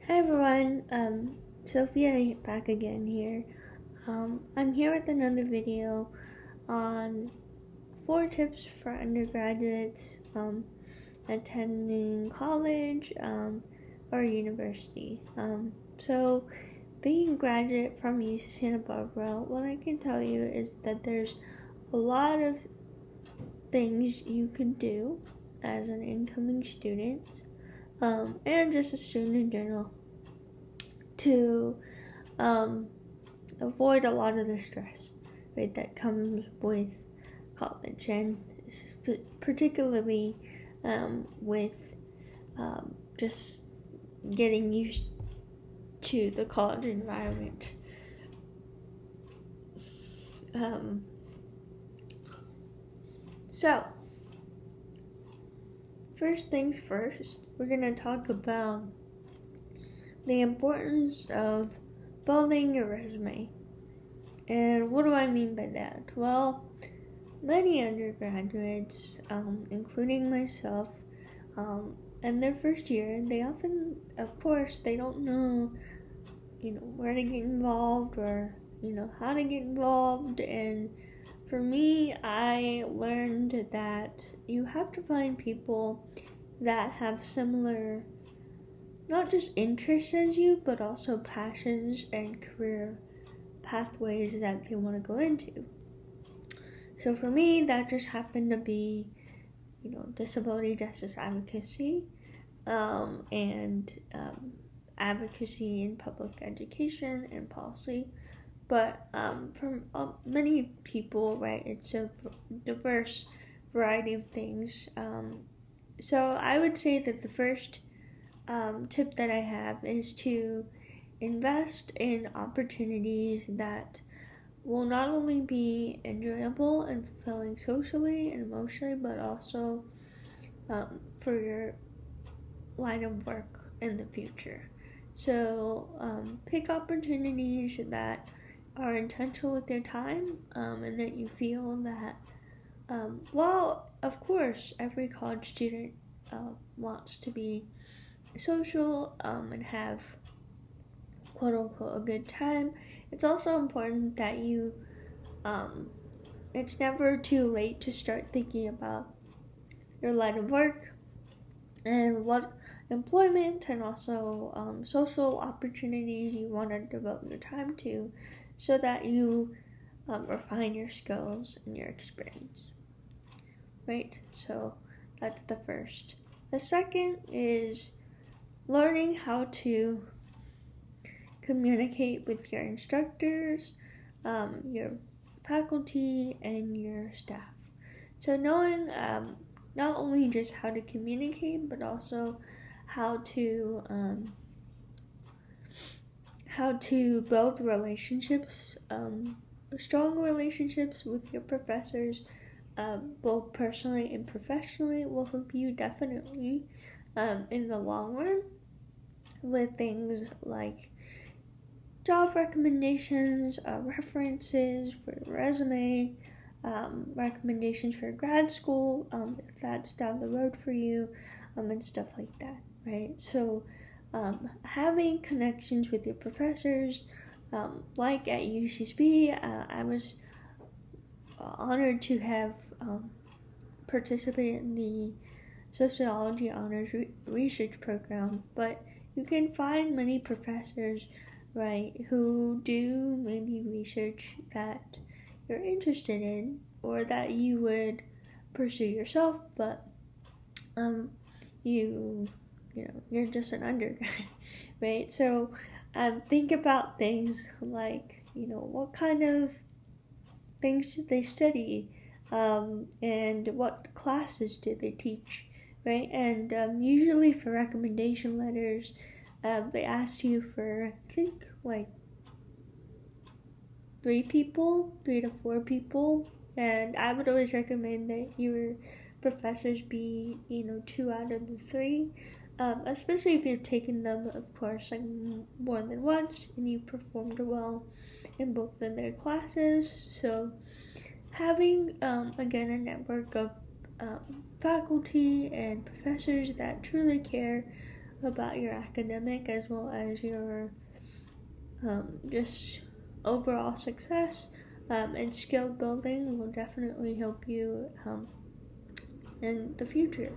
Hi everyone, Sophia back again here. I'm here with another video on 4 tips for undergraduates attending college or university. So, being a graduate from UC Santa Barbara, what I can tell you is that there's a lot of things you can do as an incoming student and just a student in general to avoid a lot of the stress, right, that comes with college, and particularly with just getting used to the college environment. So, first things first, we're going to talk about the importance of building your resume. And what do I mean by that? Well, many undergraduates, including myself, in their first year, they often, of course, they don't know, where to get involved or, how to get involved. And for me, I learned that you have to find people that have similar, not just interests as you, but also passions and career pathways that they want to go into. So for me, that just happened to be, disability justice advocacy and advocacy in public education and policy. But for many people, right, it's a diverse variety of things. So I would say that the first tip that I have is to invest in opportunities that will not only be enjoyable and fulfilling socially and emotionally, but also for your line of work in the future. So pick opportunities that are intentional with your time and that you feel that, well, of course, every college student wants to be social and have quote unquote a good time. It's also important that you it's never too late to start thinking about your line of work and what employment and also social opportunities you want to devote your time to, so that you refine your skills and your experience, right? So that's the first. The second is learning how to communicate with your instructors, your faculty, and your staff. So knowing not only just how to communicate, but also how to build relationships, strong relationships with your professors, both personally and professionally, will help you definitely in the long run with things like job recommendations, references for your resume, recommendations for grad school, if that's down the road for you, and stuff like that, right? So having connections with your professors, like at UCSB, I was honored to have participated in the sociology honors research program, but you can find many professors, right, who do maybe research that you're interested in or that you would pursue yourself, but you're just an undergrad, right? So think about things like, what kind of things did they study, and what classes did they teach, right? And usually for recommendation letters, they asked you for, I think, like 3 to 4 people, and I would always recommend that your professors be, 2 out of the 3, especially if you've taken them, of course, like more than once and you performed well in both of their classes. So having, again, a network of faculty and professors that truly care about your academic as well as your just overall success, and skill building will definitely help you in the future.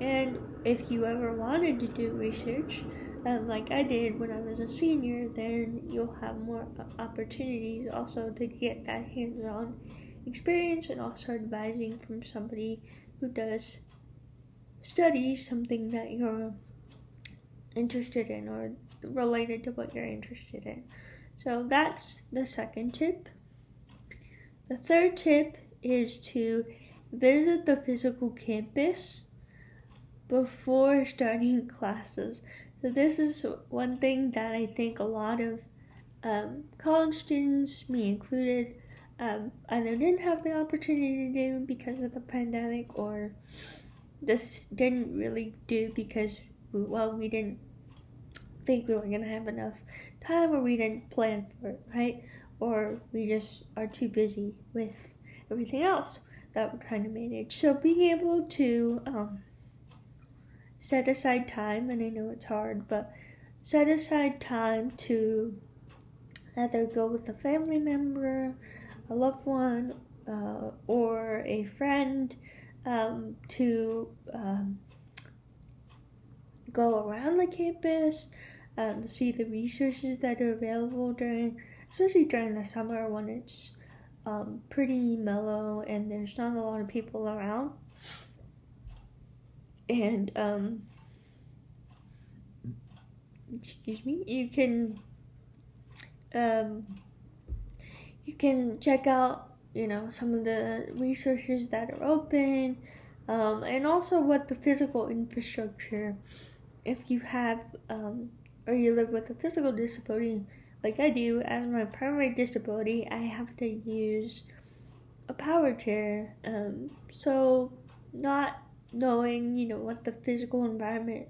And if you ever wanted to do research, like I did when I was a senior, then you'll have more opportunities also to get that hands-on experience, and also advising from somebody who does study something that you're interested in or related to what you're interested in. So that's the second tip. The third tip is to visit the physical campus before starting classes. So this is one thing that I think a lot of college students, me included, either didn't have the opportunity to do because of the pandemic, or just didn't really do because, well, we didn't think we were going to have enough time, or we didn't plan for it, right? Or we just are too busy with everything else that we're trying to manage. So being able to set aside time, and I know it's hard, but set aside time to either go with a family member, a loved one, or a friend, to go around the campus, see the resources that are available especially during the summer when it's pretty mellow and there's not a lot of people around. And you can check out some of the resources that are open, and also what the physical infrastructure, if you have or you live with a physical disability like I do. As my primary disability, I have to use a power chair, so not knowing what the physical environment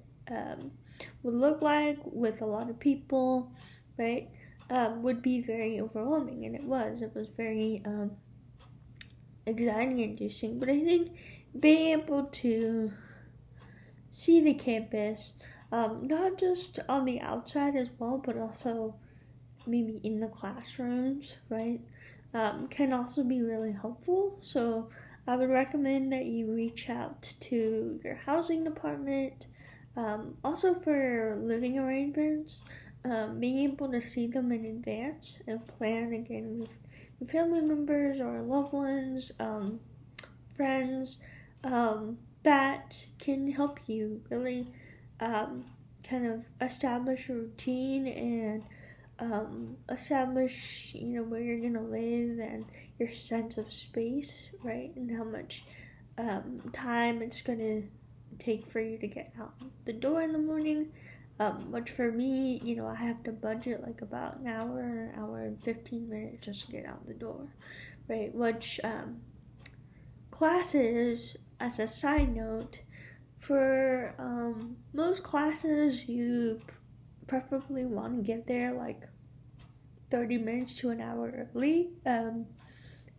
would look like with a lot of people, right, would be very overwhelming. And it was very anxiety inducing. But I think being able to see the campus, not just on the outside as well, but also maybe in the classrooms, right, can also be really helpful. So I would recommend that you reach out to your housing department. Also for living arrangements, being able to see them in advance and plan again with your family members or loved ones, friends, that can help you really kind of establish a routine and establish where you're gonna live and your sense of space, right, and how much time it's gonna take for you to get out the door in the morning. Which for me, I have to budget like about an hour and 15 minutes just to get out the door, right? Which classes, as a side note, for most classes, you preferably want to get there like 30 minutes to an hour early,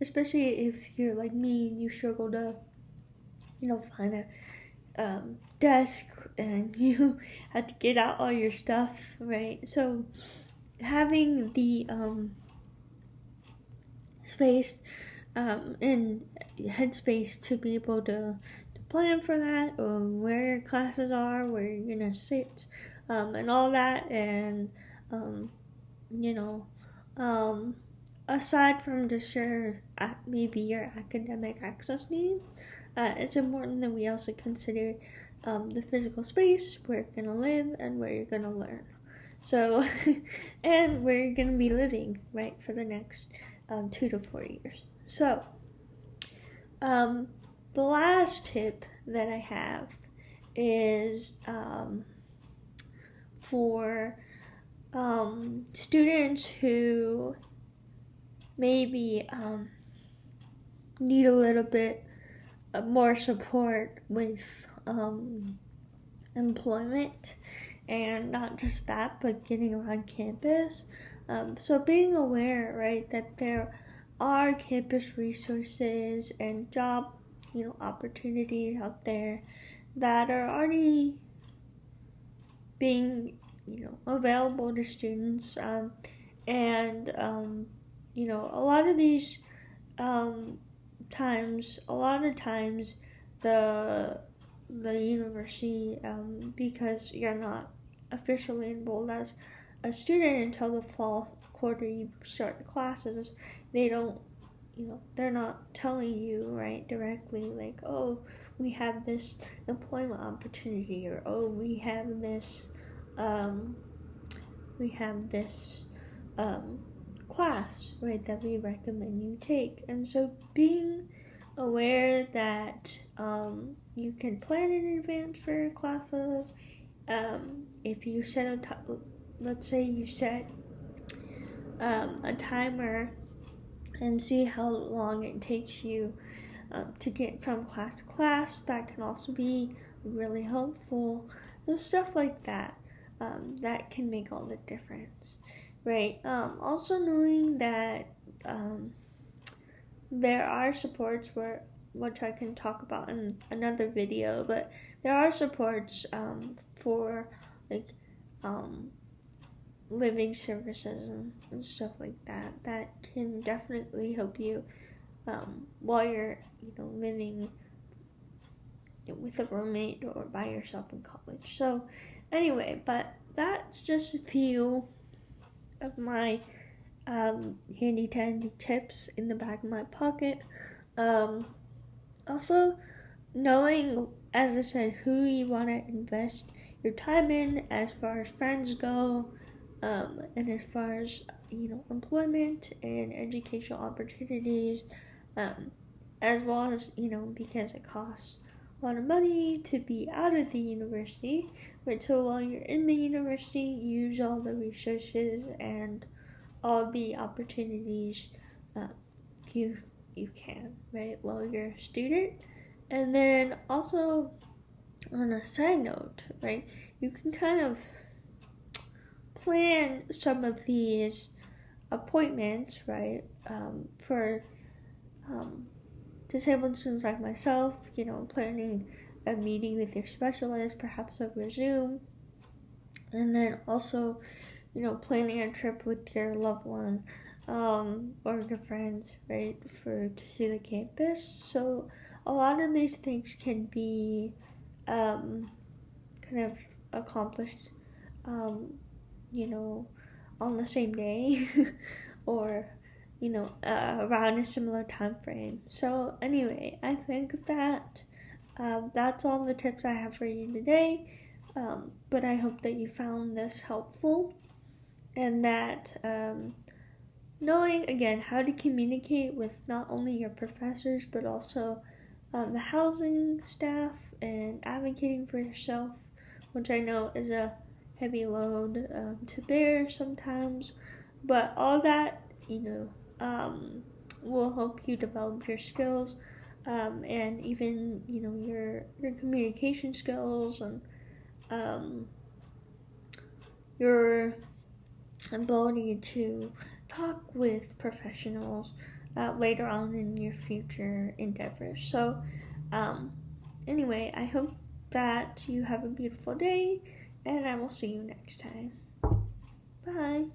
especially if you're like me and you struggle to find a desk and you have to get out all your stuff, right? So having the space and headspace to be able to plan for that, or where your classes are, where you're gonna sit, and all that. And aside from just maybe your academic access needs, it's important that we also consider the physical space where you're gonna live and where you're gonna learn. So and where you're gonna be living, right, for the next 2 to 4 years. So the last tip that I have is for students who maybe need a little bit more support with employment, and not just that, but getting around campus. So being aware, right, that there are campus resources and job opportunities out there that are already being, available to students, and a lot of these a lot of times the university, because you're not officially enrolled as a student until the fall quarter you start classes, they don't, they're not telling you, right, directly, like, oh, we have this employment opportunity, or oh, we have this um, class, right, that we recommend you take. And so being aware that you can plan in advance for your classes. If you set let's say you set a timer and see how long it takes you to get from class to class, that can also be really helpful. There's stuff like that that can make all the difference, right? Also knowing that there are supports which I can talk about in another video, but there are supports for like living services and stuff like that can definitely help you while you're living with a roommate or by yourself in college. So anyway, but that's just a few of my handy dandy tips in the back of my pocket. Also, knowing, as I said, who you want to invest your time in as far as friends go, and as far as employment and educational opportunities, as well as because it costs a lot of money to be out of the university, but so while you're in the university, use all the resources and all the opportunities you can, right, while you're a student. And then also, on a side note, right, you can kind of plan some of these appointments, right, for disabled students like myself, planning a meeting with your specialist, perhaps over Zoom, and then also, planning a trip with your loved one, or your friends, right, to see the campus. So a lot of these things can be kind of accomplished, on the same day or around a similar time frame. So anyway, I think that that's all the tips I have for you today, but I hope that you found this helpful, and that knowing again how to communicate with not only your professors but also the housing staff, and advocating for yourself, which I know is a heavy load to bear sometimes, but all that will help you develop your skills, and even your communication skills, and your ability to talk with professionals later on in your future endeavors. So anyway, I hope that you have a beautiful day, and I will see you next time. Bye.